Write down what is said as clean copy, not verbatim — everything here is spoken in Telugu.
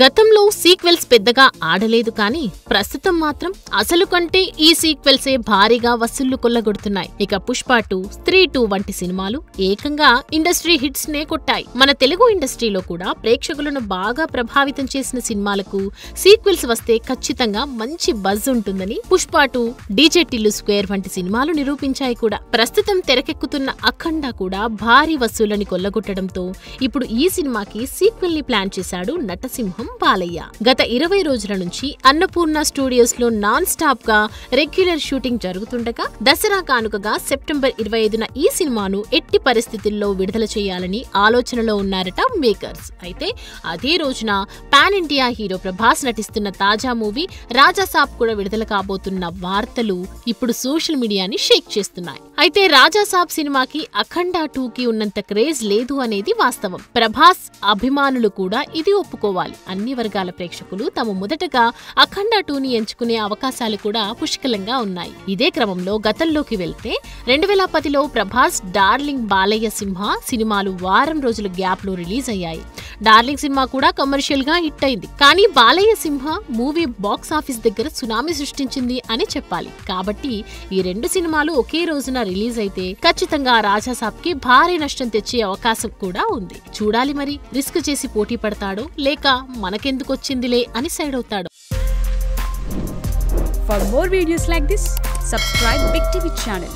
గతంలో సీక్వెల్స్ పెద్దగా ఆడలేదు కానీ ప్రస్తుతం మాత్రం అసలు కంటే ఈ సీక్వెల్సే భారీగా వసూళ్లు కొల్లగొడుతున్నాయి. ఇక పుష్ప 2, స్త్రీ 2 వంటి సినిమాలు ఏకంగా ఇండస్ట్రీ హిట్స్ నే కొట్టాయి. మన తెలుగు ఇండస్ట్రీలో కూడా ప్రేక్షకులను బాగా ప్రభావితం చేసిన సినిమాలకు సీక్వెల్స్ వస్తే ఖచ్చితంగా మంచి బజ్ ఉంటుందని పుష్ప 2, డీజే టిల్లు స్క్వేర్ వంటి సినిమాలు నిరూపించాయి కూడా. ప్రస్తుతం తెరకెక్కుతున్న అఖండ కూడా భారీ వసూళ్లని కొల్లగొట్టడంతో ఇప్పుడు ఈ సినిమాకి సీక్వెల్ ని ప్లాన్ చేశాడు నటసింహం బాలయ్య. గత 20 రోజుల నుంచి అన్నపూర్ణ స్టూడియోస్ లో నాన్ స్టాప్ గా రెగ్యులర్ షూటింగ్ జరుగుతుండగా దసరా కానుకగా సెప్టెంబర్ 25న ఈ సినిమాను ఎట్టి పరిస్థితుల్లో విడుదల చేయాలని ఆలోచనలో ఉన్నారట మేకర్స్. అయితే అదే రోజున పాన్ ఇండియా హీరో ప్రభాస్ నటిస్తున్న తాజా మూవీ రాజాసాబ్ కూడా విడుదల కాబోతున్న వార్తలు ఇప్పుడు సోషల్ మీడియాని షేక్ చేస్తున్నాయి. అయితే రాజాసాబ్ సినిమాకి అఖండ 2కి ఉన్నంత క్రేజ్ లేదు అనేది వాస్తవం. ప్రభాస్ అభిమానులు కూడా ఇది ఒప్పుకోవాలి. అన్ని వర్గాల ప్రేక్షకులు తాము మొదటగా అఖండ 2ని ఎంచుకునే అవకాశాలు కూడా పుష్కలంగా ఉన్నాయి. ఇదే క్రమంలో గతంలోకి వెళ్తే 2010లో ప్రభాస్ డార్లింగ్, బాలయ్య సింహ సినిమాలు వారం రోజుల గ్యాప్ లో రిలీజ్ అయ్యాయి. డార్లింగ్ సినిమా కూడా కమర్షియల్ గా హిట్ అయింది. కానీ బాలయ్య సింహ మూవీ బాక్స్ ఆఫీస్ దగ్గర సునామీ సృష్టించింది అని చెప్పాలి. కాబట్టి ఈ రెండు సినిమాలు ఒకే రోజున రిలీజ్ అయితే ఖచ్చితంగా రాజాసాబ్ కి భారీ నష్టం తెచ్చే అవకాశం కూడా ఉంది. చూడాలి మరి రిస్క్ చేసి పోటీ పడతాడో లేక మనకెందుకొచ్చిందిలే అని సైడ్ అవుతాడు. For more videos like this, subscribe Big TV channel.